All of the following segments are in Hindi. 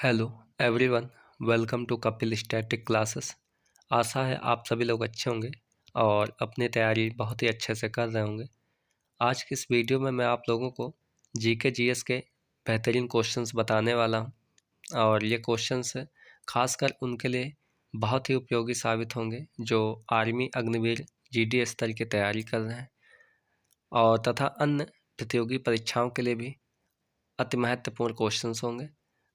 Hello everyone, welcome to Kapil static classes. आशा है आप सभी लोग अच्छे होंगे और अपनी तैयारी बहुत ही अच्छे से कर रहे होंगे। आज की इस वीडियो में मैं आप लोगों को जीके जीएस के बेहतरीन क्वेश्चंस बताने वाला हूं और ये क्वेश्चंस खासकर उनके लिए बहुत ही उपयोगी साबित होंगे जो आर्मी अग्निवीर जीडी स्तर की तैयारी कर रहे हैं और तथा अन्य प्रतियोगी परीक्षाओं के लिए भी अति महत्वपूर्ण क्वेश्चंस होंगे।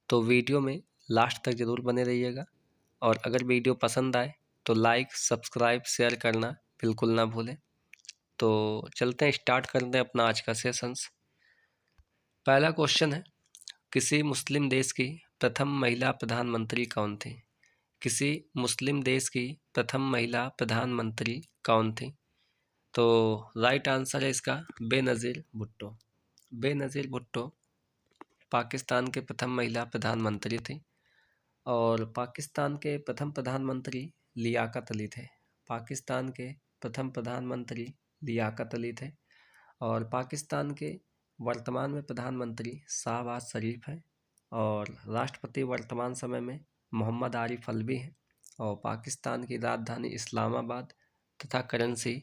तो वीडियो में लास्ट तक ज़रूर बने रहिएगा और अगर वीडियो पसंद आए तो लाइक, सब्सक्राइब, शेयर करना बिल्कुल ना भूलें। तो चलते हैं, स्टार्ट करते हैं अपना आज का सेशंस। पहला क्वेश्चन है, किसी मुस्लिम देश की प्रथम महिला प्रधानमंत्री कौन थी? किसी मुस्लिम देश की प्रथम महिला प्रधानमंत्री कौन थी? तो राइट आंसर है इसका बेनज़ीर भुट्टो। बेनज़ीर भुट्टो पाकिस्तान के प्रथम महिला प्रधानमंत्री थी और पाकिस्तान के प्रथम प्रधानमंत्री लियाकत अली थे। पाकिस्तान के प्रथम प्रधानमंत्री लियाकत अली थे और पाकिस्तान के वर्तमान में प्रधानमंत्री शाहबाज शरीफ हैं और राष्ट्रपति वर्तमान समय में मोहम्मद आरिफ अलवी हैं और पाकिस्तान की राजधानी इस्लामाबाद तथा करेंसी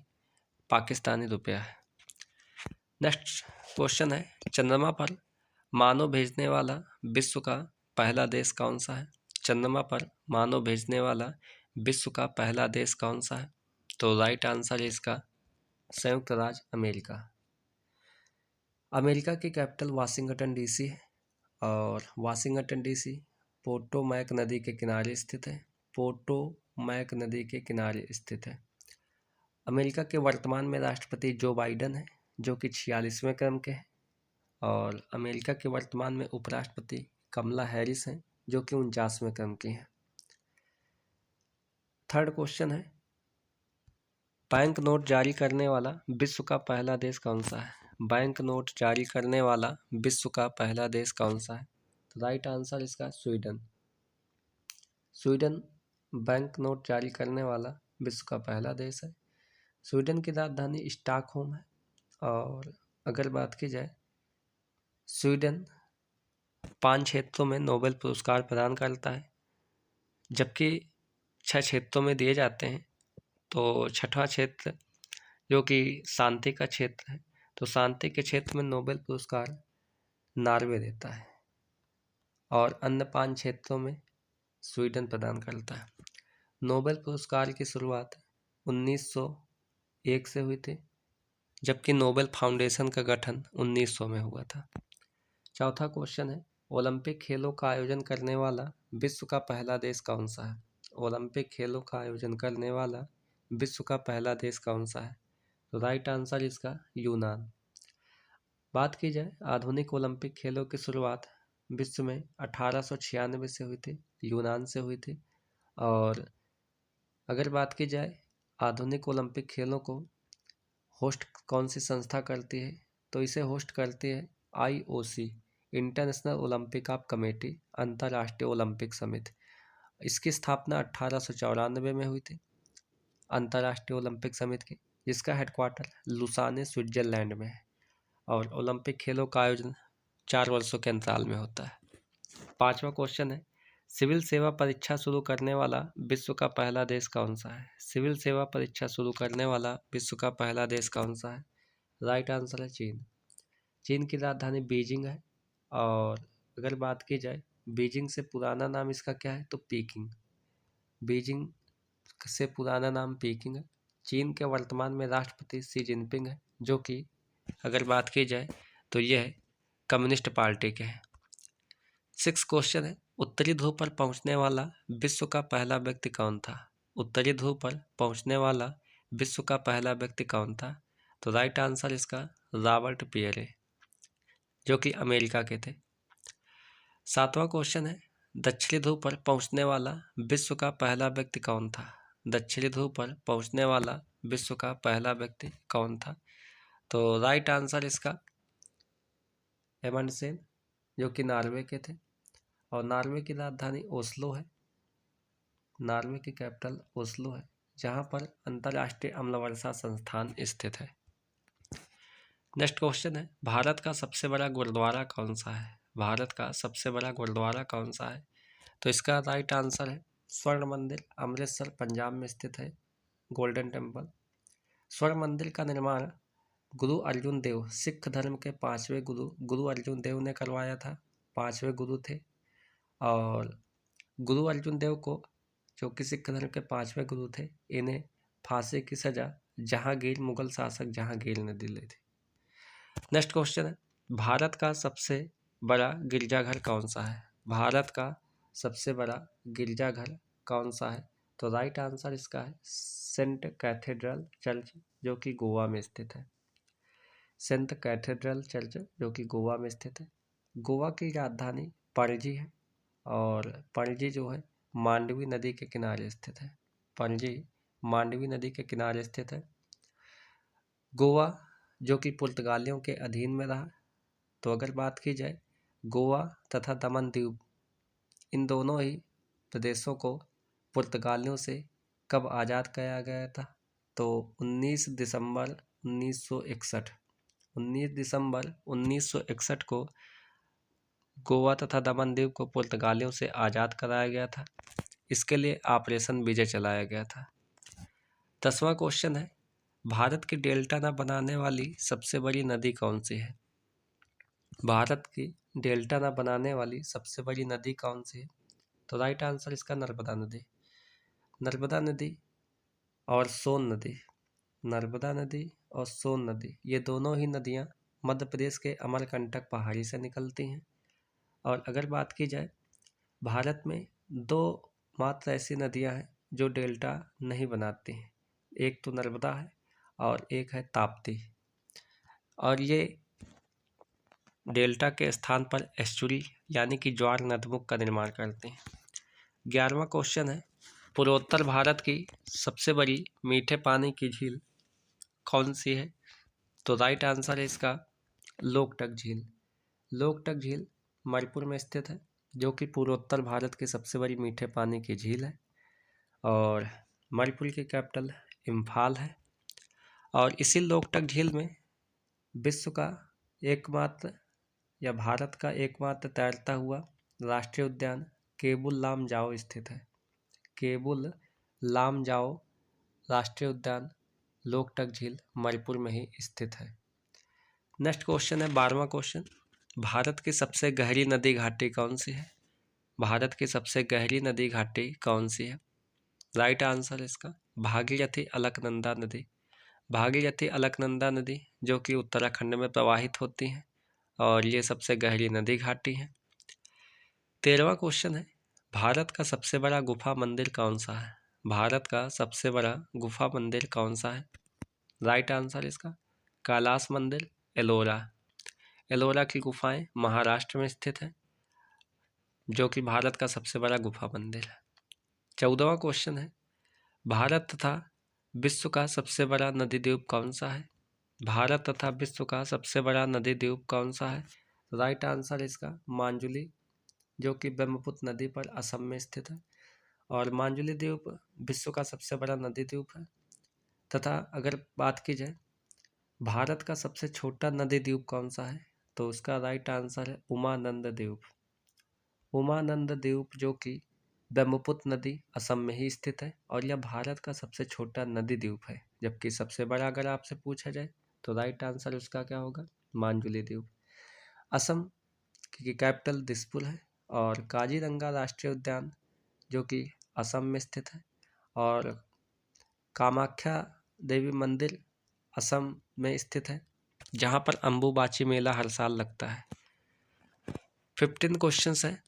पाकिस्तानी रुपया है। नेक्स्ट क्वेश्चन है, चंद्रमा पर मानव भेजने वाला विश्व का पहला देश कौन सा है? चंद्रमा पर मानव भेजने वाला विश्व का पहला देश कौन सा है? तो राइट आंसर है इसका संयुक्त राज्य अमेरिका। अमेरिका की कैपिटल वाशिंगटन डीसी है और वाशिंगटन डीसी पोटोमैक नदी के किनारे स्थित है। पोटोमैक नदी के किनारे स्थित है। अमेरिका के वर्तमान में राष्ट्रपति जो बाइडन है जो कि 46वें क्रम के हैं और अमेरिका के वर्तमान में उपराष्ट्रपति कमला हैरिस हैं जो कि 49वें क्रम की हैं। थर्ड क्वेश्चन है, बैंक नोट जारी करने वाला विश्व का पहला देश कौन सा है? बैंक नोट जारी करने वाला विश्व का पहला देश कौन सा है? तो राइट आंसर इसका स्वीडन। स्वीडन बैंक नोट जारी करने वाला विश्व का पहला देश है। स्वीडन की राजधानी स्टॉकहोम है और अगर बात की जाए, स्वीडन 5 क्षेत्रों में नोबेल पुरस्कार प्रदान करता है जबकि 6 क्षेत्रों में दिए जाते हैं। तो छठवां क्षेत्र जो कि शांति का क्षेत्र है, तो शांति के क्षेत्र में नोबेल पुरस्कार नॉर्वे देता है और अन्य 5 क्षेत्रों में स्वीडन प्रदान करता है। नोबेल पुरस्कार की शुरुआत 1901 से हुई थी जबकि नोबेल फाउंडेशन का गठन 1900 में हुआ था। चौथा क्वेश्चन है, ओलंपिक खेलों का आयोजन करने वाला विश्व का पहला देश कौन सा है? ओलंपिक खेलों का आयोजन करने वाला विश्व का पहला देश कौन सा है? तो राइट आंसर इसका यूनान। बात की जाए, आधुनिक ओलंपिक खेलों की शुरुआत विश्व में 1896 से हुई थी, यूनान से हुई थी। और अगर बात की जाए आधुनिक ओलंपिक खेलों को होस्ट कौन सी संस्था करती है, तो इसे होस्ट करती है IOC, international Olympic of committee, अंतर्राष्ट्रीय ओलंपिक समिति। इसकी स्थापना 1894 में हुई थी अंतर्राष्ट्रीय ओलंपिक समिति की, जिसका हेडक्वार्टर लुसाने स्विट्जरलैंड में है और ओलंपिक खेलों का आयोजन 4 वर्षों के अंतराल में होता है। पांचवा क्वेश्चन है, सिविल सेवा परीक्षा शुरू करने वाला विश्व का पहला देश कौन सा है? सिविल सेवा परीक्षा शुरू करने वाला विश्व का पहला देश कौन सा है? राइट आंसर है चीन। चीन की राजधानी बीजिंग है और अगर बात की जाए बीजिंग से पुराना नाम इसका क्या है, तो पीकिंग। बीजिंग से पुराना नाम पीकिंग है। चीन के वर्तमान में राष्ट्रपति शी जिनपिंग है जो कि अगर बात की जाए तो यह कम्युनिस्ट पार्टी के हैं। 6 क्वेश्चन है, उत्तरी ध्रुव पर पहुंचने वाला विश्व का पहला व्यक्ति कौन था? उत्तरी ध्रुव पर पहुंचने वाला विश्व का पहला व्यक्ति कौन था? तो राइट आंसर इसका रॉबर्ट पियरे जो कि अमेरिका के थे। 7वां क्वेश्चन है, दक्षिणी ध्रुव पर पहुंचने वाला विश्व का पहला व्यक्ति कौन था? दक्षिणी ध्रुव पर पहुंचने वाला विश्व का पहला व्यक्ति कौन था? तो राइट आंसर इसका एमंडसेन जो कि नॉर्वे के थे और नॉर्वे की राजधानी ओस्लो है। नॉर्वे की कैपिटल ओस्लो है जहां पर अंतर्राष्ट्रीय अम्ल वर्षा संस्थान स्थित है। नेक्स्ट क्वेश्चन है, भारत का सबसे बड़ा गुरुद्वारा कौन सा है? भारत का सबसे बड़ा गुरुद्वारा कौन सा है? तो इसका राइट आंसर है स्वर्ण मंदिर, अमृतसर पंजाब में स्थित है गोल्डन टेम्पल। स्वर्ण मंदिर का निर्माण गुरु अर्जुन देव, सिख धर्म के 5वें गुरु गुरु अर्जुन देव ने करवाया था। 5वें गुरु थे और गुरु अर्जुन देव को, जो कि सिख धर्म के 5वें गुरु थे, इन्हें फांसी की सजा जहांगीर, मुगल शासक जहांगीर ने दिलाई थी। नेक्स्ट क्वेश्चन है, भारत का सबसे बड़ा गिरजाघर कौन सा है? भारत का सबसे बड़ा गिरजाघर कौन सा है? तो राइट आंसर इसका है सेंट कैथेड्रल चर्च, जो कि गोवा में स्थित है। सेंट कैथेड्रल चर्च जो कि गोवा में स्थित है। गोवा की राजधानी पणजी है और पणजी जो है मांडवी नदी के किनारे स्थित है। पणजी मांडवी नदी के किनारे स्थित है। गोवा जो कि पुर्तगालियों के अधीन में रहा, तो अगर बात की जाए गोवा तथा दमन द्वीप, इन दोनों ही प्रदेशों को पुर्तगालियों से कब आज़ाद किया गया था? तो 19 दिसंबर 1961। 19 दिसंबर 1961 को गोवा तथा दमन द्वीप को पुर्तगालियों से आज़ाद कराया गया था। इसके लिए ऑपरेशन विजय चलाया गया था। 10वां क्वेश्चन है, भारत की डेल्टा न बनाने वाली सबसे बड़ी नदी कौन सी है? भारत की डेल्टा न बनाने वाली सबसे बड़ी नदी कौन सी है? तो राइट आंसर इसका नर्मदा नदी। नर्मदा नदी और सोन नदी, नर्मदा नदी और सोन नदी, ये दोनों ही नदियाँ मध्य प्रदेश के अमरकंटक पहाड़ी से निकलती हैं। और अगर बात की जाए भारत में दो मात्र ऐसी नदियाँ हैं जो डेल्टा नहीं बनाती हैं, एक तो नर्मदा है और एक है ताप्ती, और ये डेल्टा के स्थान पर एस्चुरी यानी कि ज्वार नदमुख का निर्माण करते हैं। 11वां क्वेश्चन है, पूर्वोत्तर भारत की सबसे बड़ी मीठे पानी की झील कौन सी है? तो राइट आंसर है इसका लोकटक झील। लोकटक झील मणिपुर में स्थित है, जो कि पूर्वोत्तर भारत की सबसे बड़ी मीठे पानी की झील है और मणिपुर की कैपिटल इम्फाल है। और इसी लोकटक झील में विश्व का एकमात्र या भारत का एकमात्र तैरता हुआ राष्ट्रीय उद्यान केबुल लामजाओ स्थित है। केबुल लामजाओ राष्ट्रीय उद्यान लोकटक झील मणिपुर में ही स्थित है। नेक्स्ट क्वेश्चन है 12वां क्वेश्चन, भारत की सबसे गहरी नदी घाटी कौन सी है? भारत की सबसे गहरी नदी घाटी कौन सी है? राइट आंसर इसका भागीरथी अलकनंदा नदी। भागीरथी अलकनंदा नदी जो कि उत्तराखंड में प्रवाहित होती है और ये सबसे गहरी नदी घाटी है। 13वां क्वेश्चन है, भारत का सबसे बड़ा गुफा मंदिर कौन सा है? भारत का सबसे बड़ा गुफा मंदिर कौन सा है? राइट आंसर इसका कैलाश मंदिर एलोरा। एलोरा की गुफाएं महाराष्ट्र में स्थित है, जो कि भारत का सबसे बड़ा गुफा मंदिर है। 14वां क्वेश्चन है, भारत तथा विश्व का सबसे बड़ा नदी द्वीप कौन सा है? भारत तथा विश्व का सबसे बड़ा नदी द्वीप कौन सा है? राइट आंसर इसका मांजुली, जो कि ब्रह्मपुत्र नदी पर असम में स्थित है और मांजुली द्वीप विश्व का सबसे बड़ा नदी द्वीप है। तथा अगर बात की जाए भारत का सबसे छोटा नदी द्वीप कौन सा है, तो उसका राइट आंसर है उमानंद द्वीप। उमानंद द्वीप जो कि ब्रह्मपुत्र नदी असम में ही स्थित है और यह भारत का सबसे छोटा नदी द्वीप है, जबकि सबसे बड़ा अगर आपसे पूछा जाए तो राइट आंसर उसका क्या होगा मांजुली द्वीप। असम की कैपिटल दिसपुर है और काजीरंगा राष्ट्रीय उद्यान जो कि असम में स्थित है और कामाख्या देवी मंदिर असम में स्थित है, जहाँ पर अम्बुबाची मेला हर साल लगता है। 15 क्वेश्चन है,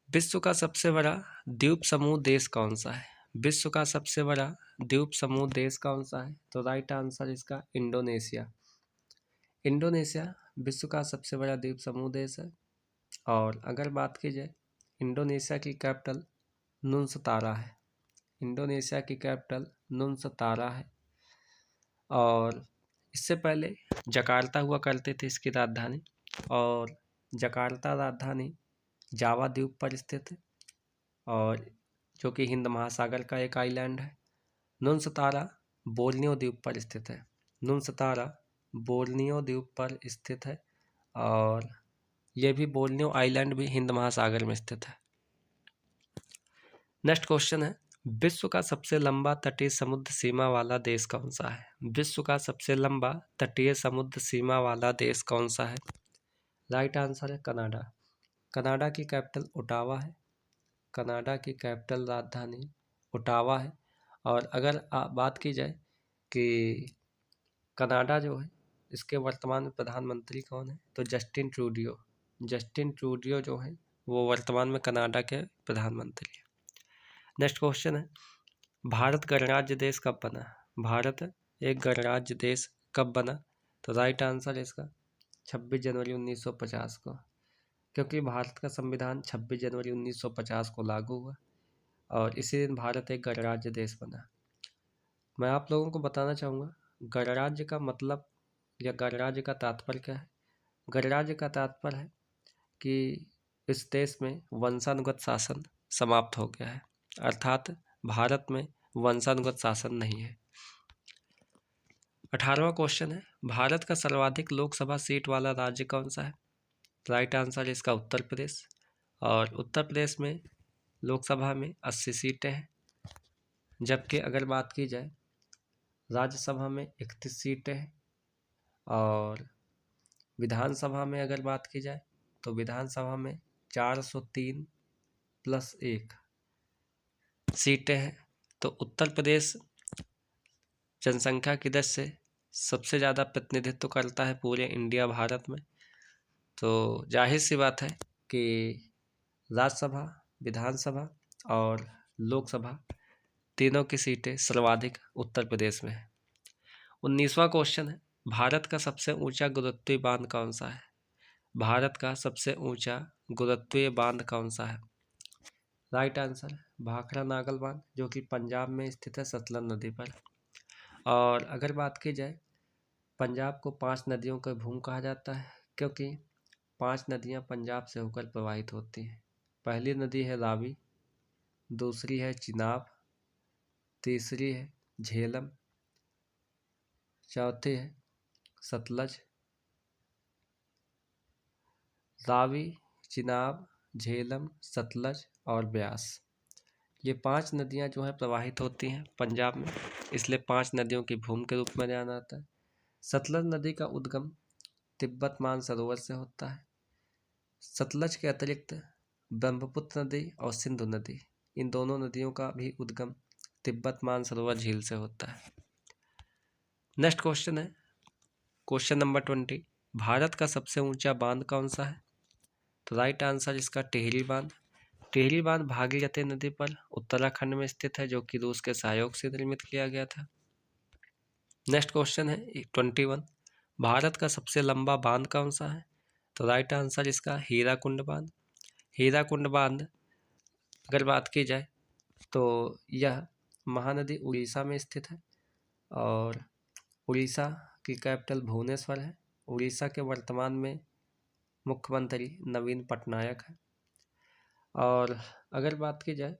विश्व का सबसे बड़ा द्वीप समूह देश कौन सा है? विश्व का सबसे बड़ा द्वीप समूह देश कौन सा है? तो राइट आंसर इसका इंडोनेशिया। इंडोनेशिया विश्व का सबसे बड़ा द्वीप समूह देश है और अगर बात की जाए इंडोनेशिया की कैपिटल नुनसतारा है। इंडोनेशिया की कैपिटल नुनसतारा है और इससे पहले जकार्ता हुआ करते थे इसकी राजधानी, और जकार्ता राजधानी जावा द्वीप पर स्थित है और जो कि हिंद महासागर का एक आइलैंड है। नुनसतारा बोर्नियो द्वीप पर स्थित है। नुनसतारा बोर्नियो द्वीप पर स्थित है और यह भी बोर्नियो आइलैंड भी हिंद महासागर में स्थित है। नेक्स्ट क्वेश्चन है, विश्व का सबसे लंबा तटीय समुद्र सीमा वाला देश कौन सा है? विश्व का सबसे लंबा तटीय समुद्र सीमा वाला देश कौन सा है? राइट आंसर है कनाडा। कनाडा की कैपिटल ओटावा है। कनाडा की कैपिटल राजधानी ओटावा है। और अगर बात की जाए कि कनाडा जो है इसके वर्तमान में प्रधानमंत्री कौन है, तो जस्टिन ट्रूडियो। जस्टिन ट्रूडियो जो है वो वर्तमान में कनाडा के प्रधानमंत्री हैं। नेक्स्ट क्वेश्चन है, भारत गणराज्य देश कब बना? भारत एक गणराज्य देश कब बना? तो राइट आंसर है इसका 26 जनवरी 1950 को, क्योंकि भारत का संविधान 26 जनवरी 1950 को लागू हुआ और इसी दिन भारत एक गणराज्य देश बना। मैं आप लोगों को बताना चाहूँगा गणराज्य का मतलब या गणराज्य का तात्पर्य क्या है। गणराज्य का तात्पर्य है कि इस देश में वंशानुगत शासन समाप्त हो गया है, अर्थात भारत में वंशानुगत शासन नहीं है। 18वां क्वेश्चन है, भारत का सर्वाधिक लोकसभा सीट वाला राज्य कौन सा है? राइट आंसर है इसका उत्तर प्रदेश। और उत्तर प्रदेश में लोकसभा में 80 सीटें हैं, जबकि अगर बात की जाए राज्यसभा में 31 सीटें हैं और विधानसभा में अगर बात की जाए तो विधानसभा में 403 + 1 सीटें हैं। तो उत्तर प्रदेश जनसंख्या की दृष्टि से सबसे ज़्यादा प्रतिनिधित्व करता है पूरे इंडिया भारत में। तो जाहिर सी बात है कि राज्यसभा, विधानसभा और लोकसभा तीनों की सीटें सर्वाधिक उत्तर प्रदेश में है। 19वां क्वेश्चन है, भारत का सबसे ऊंचा गुरुत्वीय बांध कौन सा है? भारत का सबसे ऊंचा गुरुत्वीय बांध कौन सा है? राइट आंसर है भाखड़ा नागल बांध, जो कि पंजाब में स्थित है सतलज नदी पर। और अगर बात की जाए पंजाब को 5 नदियों का भूम कहा जाता है, क्योंकि 5 नदियां पंजाब से होकर प्रवाहित होती हैं। पहली नदी है रावी, दूसरी है चिनाब, तीसरी है झेलम, चौथी है सतलज। रावी, चिनाब, झेलम, सतलज और ब्यास, ये 5 नदियां जो है प्रवाहित होती हैं पंजाब में, इसलिए 5 नदियों की भूम के रूप में जाना जाता है। सतलज नदी का उद्गम तिब्बत मानसरोवर से होता है। सतलज के अतिरिक्त ब्रह्मपुत्र नदी और सिंधु नदी, इन दोनों नदियों का भी उद्गम तिब्बत मानसरोवर झील से होता है। नेक्स्ट क्वेश्चन है क्वेश्चन नंबर 20, भारत का सबसे ऊंचा बांध कौन सा है? तो राइट आंसर इसका टिहरी बांध। टिहरी बांध भागीरथी नदी पर उत्तराखंड में स्थित है, जो कि रूस के सहयोग से निर्मित किया गया था। नेक्स्ट क्वेश्चन है 21, भारत का सबसे लंबा बांध कौन सा है? तो राइट आंसर इसका हीराकुंड बांध। हीराकुंड बांध अगर बात की जाए तो यह महानदी उड़ीसा में स्थित है और उड़ीसा की कैपिटल भुवनेश्वर है। उड़ीसा के वर्तमान में मुख्यमंत्री नवीन पटनायक है। और अगर बात की जाए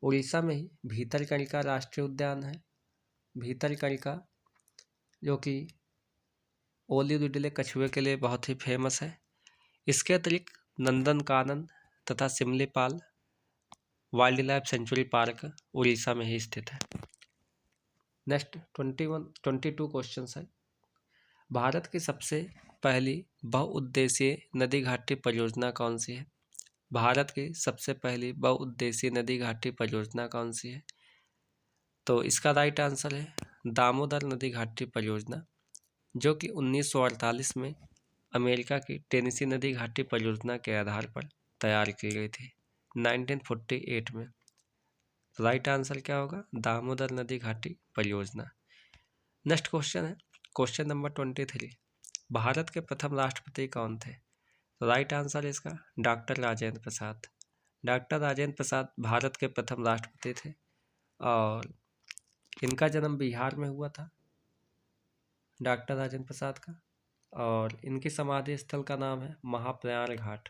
उड़ीसा में ही भीतरकनिका राष्ट्रीय उद्यान है। भीतरकनिका जो कि ओलिवुडले कछुए के लिए बहुत ही फेमस है। इसके अतिरिक्त नंदनकानन तथा Similipal wildlife sanctuary park Orissa में ही स्थित है। नेक्स्ट 22 क्वेश्चन है, भारत की सबसे पहली बहुउद्देशीय नदी घाटी परियोजना कौन सी है? भारत की सबसे पहली बहुउद्देशीय नदी घाटी परियोजना कौन सी है? तो इसका राइट आंसर है दामोदर नदी घाटी परियोजना, जो कि 1948 में अमेरिका की टेनेसी नदी घाटी परियोजना के आधार पर तैयार की गई थी 1948 में। राइट आंसर क्या होगा? दामोदर नदी घाटी परियोजना। नेक्स्ट क्वेश्चन है क्वेश्चन नंबर 23, भारत के प्रथम राष्ट्रपति कौन थे? राइट आंसर है इसका डॉक्टर राजेंद्र प्रसाद। डॉक्टर राजेंद्र प्रसाद भारत के प्रथम राष्ट्रपति थे और इनका जन्म बिहार में हुआ था, डॉक्टर राजेंद्र प्रसाद का। और इनकी समाधि स्थल का नाम है महाप्रयाण घाट।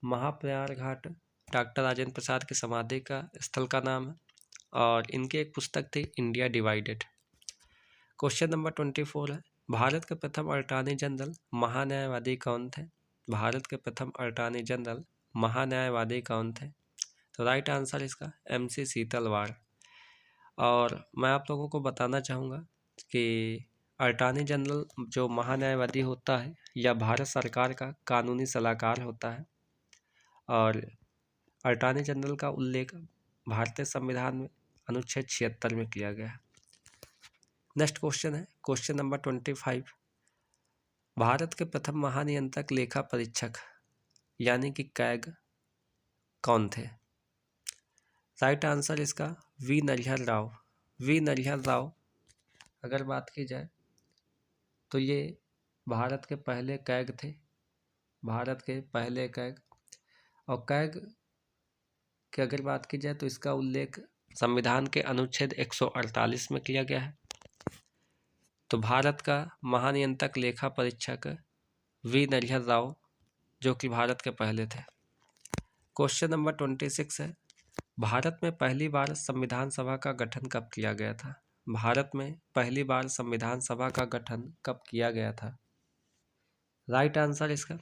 महाप्रयाण घाट डॉक्टर राजेंद्र प्रसाद की समाधि का स्थल का नाम है और इनकी एक पुस्तक थी इंडिया डिवाइडेड। क्वेश्चन नंबर 24 है, भारत के प्रथम अटॉर्नी जनरल महान्यायवादी कौन थे? भारत के प्रथम अटॉर्नी जनरल महान्यायवादी कौन थे? तो राइट आंसर इसका MC शीतलवाड़। और मैं आप लोगों को बताना चाहूँगा कि अटॉर्नी जनरल जो महान्यायवादी होता है या भारत सरकार का कानूनी सलाहकार होता है, और अटॉर्नी जनरल का उल्लेख भारतीय संविधान में अनुच्छेद 76 में किया गया है। नेक्स्ट क्वेश्चन है क्वेश्चन नंबर 25। भारत के प्रथम महानियंत्रक लेखा परीक्षक यानी कि कैग कौन थे? राइट आंसर इसका वी नरहर राव। वी नरहर राव अगर बात की जाए तो ये भारत के पहले कैग थे, भारत के पहले कैग। और कैग की अगर बात की जाए तो इसका उल्लेख संविधान के अनुच्छेद 148 में किया गया है। तो भारत का महानियंत्रक लेखा परीक्षक वी नरहर राव जो कि भारत के पहले थे। क्वेश्चन नंबर 26 है भारत में पहली बार संविधान सभा का गठन कब किया गया था? भारत में पहली बार संविधान सभा का गठन कब किया गया था? राइट आंसर इसका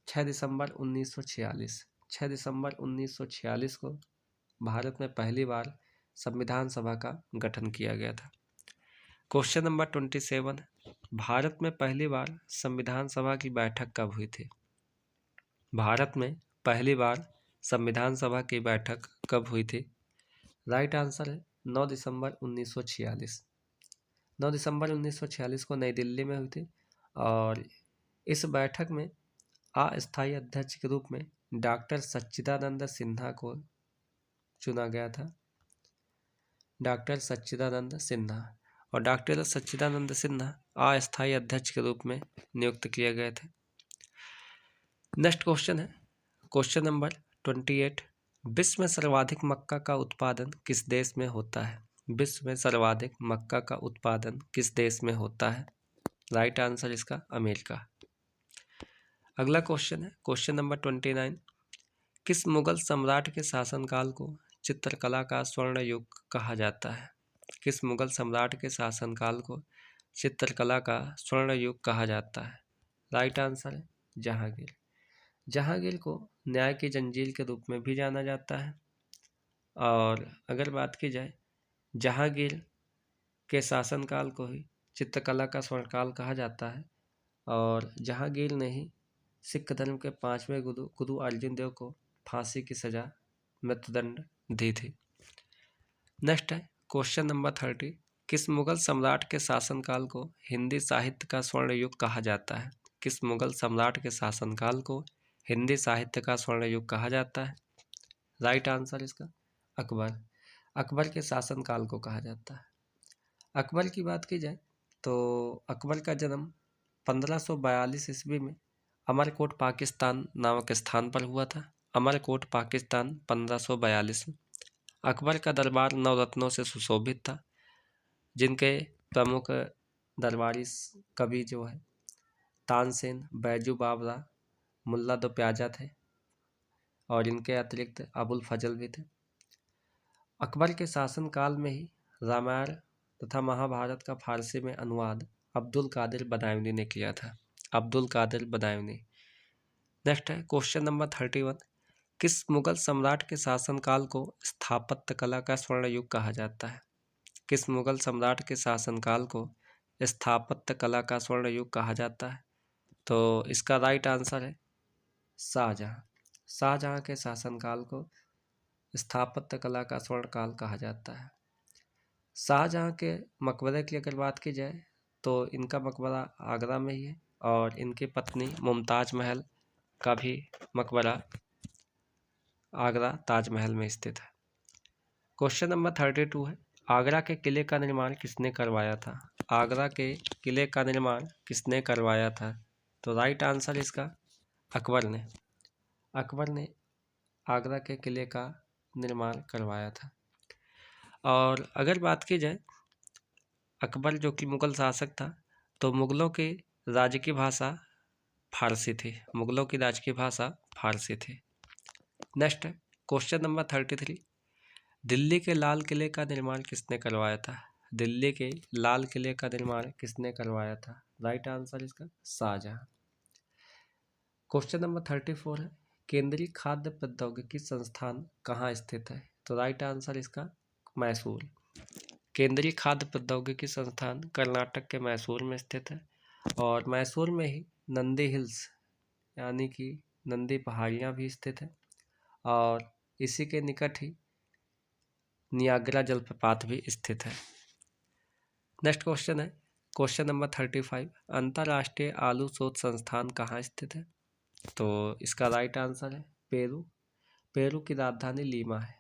6 दिसंबर 1946। 6 दिसंबर 1946 को भारत में पहली बार संविधान सभा का गठन किया गया था। क्वेश्चन नंबर 27 भारत में पहली बार संविधान सभा की बैठक कब हुई थी? भारत में पहली बार संविधान सभा की बैठक कब हुई थी? राइट आंसर है 9 दिसंबर 1946। 9 दिसंबर 1946 को नई दिल्ली में हुई थी। और इस बैठक में अस्थायी अध्यक्ष के रूप में डॉक्टर सच्चिदानंद सिन्हा को चुना गया था। डॉक्टर सच्चिदानंद सिन्हा। और डॉक्टर सच्चिदानंद सिन्हा अस्थायी अध्यक्ष के रूप में नियुक्त किए गए थे। नेक्स्ट क्वेश्चन है क्वेश्चन नंबर 28। विश्व में सर्वाधिक मक्का का उत्पादन किस देश में होता है? विश्व में सर्वाधिक मक्का का उत्पादन किस देश में होता है? राइट आंसर इसका अमेरिका। अगला क्वेश्चन है क्वेश्चन नंबर 29। किस मुगल सम्राट के शासनकाल को चित्रकला का स्वर्ण युग कहा जाता है? किस मुगल सम्राट के शासनकाल को चित्रकला का स्वर्ण युग कहा जाता है? राइट आंसर है जहांगीर। जहांगीर को न्याय की जंजीर के रूप में भी जाना जाता है। और अगर बात की जाए जहांगीर के शासनकाल को ही चित्रकला का स्वर्णकाल कहा जाता है। और जहांगीर ने ही सिख धर्म के 5वें गुरु अर्जुन देव को फांसी की सजा मृत्युदंड दी थी। नेक्स्ट है क्वेश्चन नंबर 30। किस मुगल सम्राट के शासनकाल को हिंदी साहित्य का स्वर्ण युग कहा जाता है? किस मुगल सम्राट के शासनकाल को हिंदी साहित्य का स्वर्ण युग कहा जाता है? राइट आंसर इसका अकबर। अकबर के शासनकाल को कहा जाता है। अकबर की बात की जाए तो अकबर का जन्म 1542 ईस्वी में अमरकोट पाकिस्तान नामक स्थान पर हुआ था। अमरकोट पाकिस्तान 1542 में। अकबर का दरबार नवरत्नों से सुशोभित था, जिनके प्रमुख दरबारी कवि जो है तानसेन, बैजू बावरा, मुल्ला दो प्याजा थे। और इनके अतिरिक्त अबुल फजल भी थे। अकबर के शासनकाल में ही रामायण तथा महाभारत का फारसी में अनुवाद अब्दुल कादिर बदायूनी ने किया था। अब्दुल कादिर बदायूनी। नेक्स्ट है क्वेश्चन नंबर 31। किस मुगल सम्राट के शासनकाल को स्थापत्य कला का स्वर्ण युग कहा जाता है? किस मुगल सम्राट के शासनकाल को स्थापत्य कला का स्वर्ण युग कहा जाता है? तो इसका राइट आंसर है शाहजहां। शाहजहां के शासनकाल को स्थापत्य कला का स्वर्ण काल कहा जाता है। शाहजहां के मकबरे की अगर बात की जाए तो इनका मकबरा आगरा में ही है। और इनकी पत्नी मुमताज महल का भी मकबरा आगरा ताजमहल में स्थित है। क्वेश्चन नंबर 32 है आगरा के किले का निर्माण किसने करवाया था? आगरा के किले का निर्माण किसने करवाया था? तो राइट आंसर इसका अकबर ने। अकबर ने आगरा के किले का निर्माण करवाया था। और अगर बात की जाए अकबर जो कि मुगल शासक था, तो मुगलों की राजकीय भाषा फारसी थी। मुगलों की राजकीय भाषा फारसी थी। नेक्स्ट है क्वेश्चन नंबर 33। दिल्ली के लाल किले का निर्माण किसने करवाया था? दिल्ली के लाल किले का निर्माण किसने करवाया था? राइट आंसर इसका शाहजहां। क्वेश्चन नंबर 34 है केंद्रीय खाद्य प्रौद्योगिकी संस्थान कहाँ स्थित है? तो राइट आंसर इसका मैसूर। केंद्रीय खाद्य प्रौद्योगिकी संस्थान कर्नाटक के मैसूर में स्थित है और मैसूर में ही नंदी हिल्स यानी कि नंदी पहाड़ियाँ भी स्थित है और इसी के निकट ही नियाग्रा जलप्रपात भी स्थित है। नेक्स्ट क्वेश्चन है क्वेश्चन नंबर 35। अंतर्राष्ट्रीय आलू शोध संस्थान कहाँ स्थित है? तो इसका राइट आंसर है पेरू। पेरू की राजधानी लीमा है।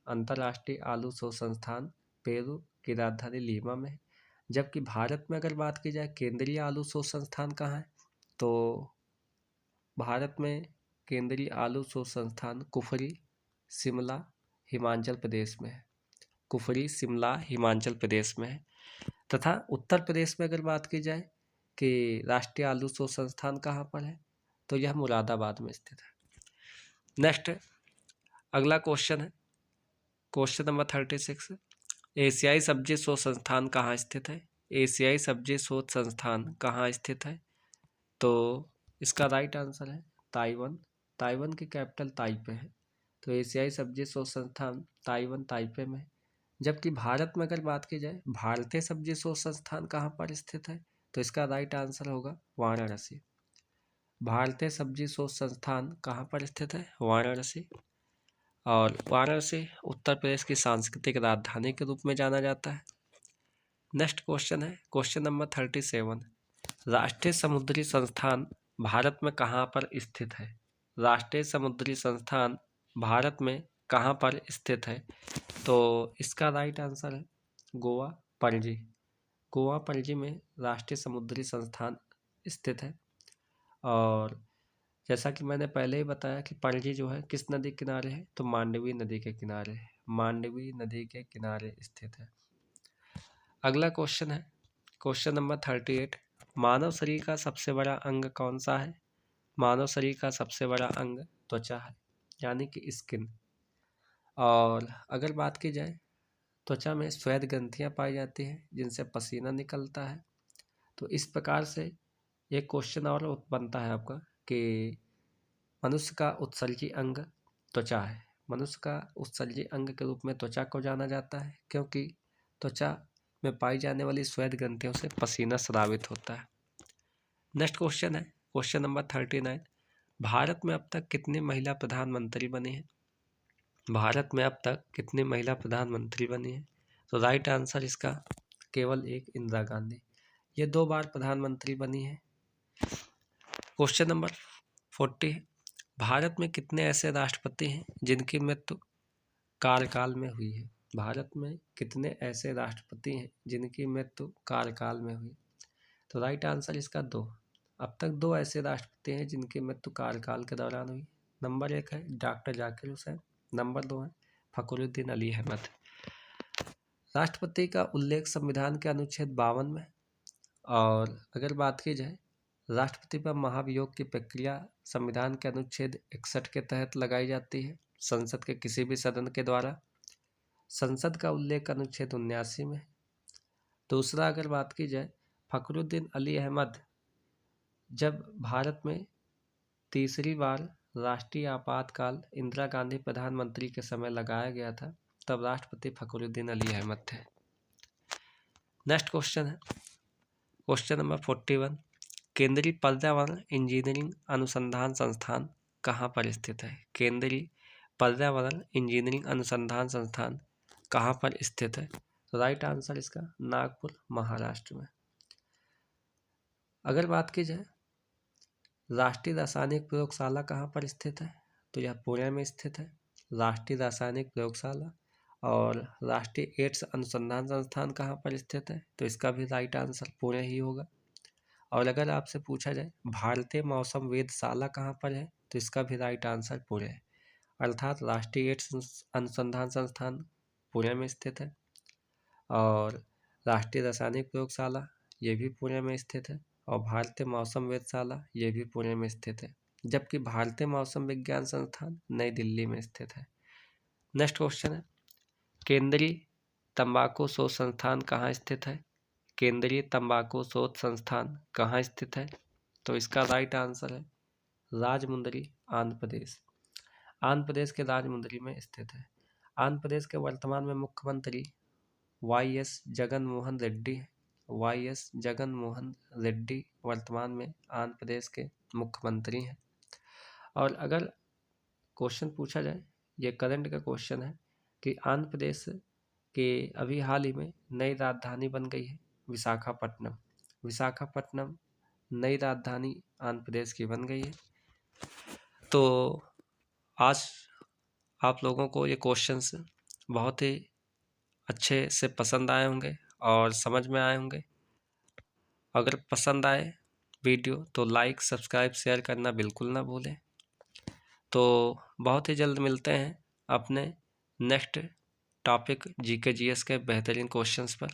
अंतर्राष्ट्रीय आलू शोध संस्थान पेरू की राजधानी लीमा में है। जबकि भारत में अगर बात की जाए केंद्रीय आलू शोध संस्थान कहाँ है, तो भारत में केंद्रीय आलू शोध संस्थान कुफरी शिमला हिमाचल प्रदेश में है। कुफरी शिमला हिमाचल प्रदेश में है। तथा उत्तर प्रदेश में अगर बात की जाए कि राष्ट्रीय आलू शोध संस्थान कहाँ पर है, तो यह मुरादाबाद में स्थित है। नेक्स्ट अगला क्वेश्चन है क्वेश्चन नंबर 36। एशियाई सब्जी शोध संस्थान कहाँ स्थित है? एशियाई सब्जी शोध संस्थान कहाँ स्थित है? तो इसका राइट आंसर है ताइवान। ताइवान की कैपिटल ताइपे है। तो एशियाई सब्जी शोध संस्थान ताइवान ताइपे में है। जबकि भारत में अगर बात की जाए भारतीय सब्जी शोध संस्थान कहाँ पर स्थित है, तो इसका राइट आंसर होगा वाराणसी। भारतीय सब्जी शोध संस्थान कहाँ पर स्थित है? वाराणसी। और वाराणसी उत्तर प्रदेश की सांस्कृतिक राजधानी के रूप में जाना जाता है। नेक्स्ट क्वेश्चन है क्वेश्चन नंबर 37। राष्ट्रीय समुद्री संस्थान भारत में कहाँ पर स्थित है? राष्ट्रीय समुद्री संस्थान भारत में कहाँ पर स्थित है? तो इसका राइट आंसर है गोवा पणजी। गोवा पणजी में राष्ट्रीय समुद्री संस्थान स्थित है। और जैसा कि मैंने पहले ही बताया कि पणजी जो है किस नदी के किनारे है, तो मांडवी नदी के किनारे है। मांडवी नदी के किनारे स्थित है। अगला क्वेश्चन है क्वेश्चन नंबर 38। मानव शरीर का सबसे बड़ा अंग कौन सा है? मानव शरीर का सबसे बड़ा अंग त्वचा है यानी कि स्किन। और अगर बात की जाए त्वचा में श्वेत ग्रंथियाँ पाई जाती हैं जिनसे पसीना निकलता है। तो इस प्रकार से एक क्वेश्चन और बनता है आपका कि मनुष्य का उत्सर्जी अंग त्वचा है। मनुष्य का उत्सर्जी अंग के रूप में त्वचा को जाना जाता है क्योंकि त्वचा में पाई जाने वाली श्वेत ग्रंथियों से पसीना स्रावित होता है। नेक्स्ट क्वेश्चन है क्वेश्चन नंबर 39। भारत में अब तक कितनी महिला प्रधानमंत्री बनी है? भारत में अब तक कितनी महिला प्रधानमंत्री बनी है? तो राइट आंसर इसका केवल एक इंदिरा गांधी। ये 2 बार प्रधानमंत्री बनी है। Question number 40। भारत में कितने ऐसे राष्ट्रपति हैं जिनकी मृत्यु कार्यकाल में हुई है? भारत में कितने ऐसे राष्ट्रपति हैं जिनकी मृत्यु कार्यकाल में हुई? तो राइट आंसर इसका 2। अब तक 2 ऐसे राष्ट्रपति हैं जिनकी मृत्यु कार्यकाल के दौरान हुई। नंबर 1 है डॉक्टर जाकिर हुसैन, नंबर 2 है फखरुद्दीन अली अहमद। राष्ट्रपति का उल्लेख संविधान के अनुच्छेद 52 में। और अगर बात की जाए राष्ट्रपति पर महाभियोग की प्रक्रिया संविधान के अनुच्छेद 61 के तहत लगाई जाती है संसद के किसी भी सदन के द्वारा। संसद का उल्लेख अनुच्छेद 79 में। दूसरा अगर बात की जाए फखरुद्दीन अली अहमद जब भारत में तीसरी बार राष्ट्रीय आपातकाल इंदिरा गांधी प्रधानमंत्री के समय लगाया गया था तब राष्ट्रपति फखरुद्दीन अली अहमद थे। नेक्स्ट क्वेश्चन है क्वेश्चन नंबर 41। केंद्रीय पर्यावरण इंजीनियरिंग अनुसंधान संस्थान कहाँ पर स्थित है? केंद्रीय पर्यावरण इंजीनियरिंग अनुसंधान संस्थान कहाँ पर स्थित है? तो राइट आंसर इसका नागपुर महाराष्ट्र में। अगर बात की जाए राष्ट्रीय रासायनिक प्रयोगशाला कहाँ पर स्थित है, तो यह पुणे में स्थित है। राष्ट्रीय रासायनिक प्रयोगशाला। और राष्ट्रीय एड्स अनुसंधान संस्थान कहाँ पर स्थित है, तो इसका भी राइट आंसर पुणे ही होगा। और अगर आपसे पूछा जाए भारतीय मौसम वेधशाला कहाँ पर है, तो इसका भी राइट आंसर पुणे है। अर्थात राष्ट्रीय एड्स अनुसंधान संस्थान पुणे में स्थित है और राष्ट्रीय रासायनिक प्रयोगशाला ये भी पुणे में स्थित है और भारतीय मौसम वेधशाला ये भी पुणे में स्थित है। जबकि भारतीय मौसम विज्ञान संस्थान नई दिल्ली में स्थित है। नेक्स्ट क्वेश्चन है केंद्रीय तंबाकू शोध संस्थान कहाँ स्थित है? केंद्रीय तंबाकू शोध संस्थान कहाँ स्थित है? तो इसका राइट आंसर है राजमुंदरी आंध्र प्रदेश। आंध्र प्रदेश के राजमुंदरी में स्थित है। आंध्र प्रदेश के वर्तमान में मुख्यमंत्री वाई.एस. जगन मोहन रेड्डी है। वाई.एस. जगन मोहन रेड्डी वर्तमान में आंध्र प्रदेश के मुख्यमंत्री हैं। और अगर क्वेश्चन पूछा जाए, ये करंट का क्वेश्चन है कि आंध्र प्रदेश के अभी हाल ही में नई राजधानी बन गई है विशाखापट्टनम। विशाखापट्टनम नई राजधानी आंध्र प्रदेश की बन गई है। तो आज आप लोगों को ये क्वेश्चंस बहुत ही अच्छे से पसंद आए होंगे और समझ में आए होंगे। अगर पसंद आए वीडियो तो लाइक, सब्सक्राइब, शेयर करना बिल्कुल ना भूलें। तो बहुत ही जल्द मिलते हैं अपने नेक्स्ट टॉपिक जीके जीएस के बेहतरीन क्वेश्चंस पर।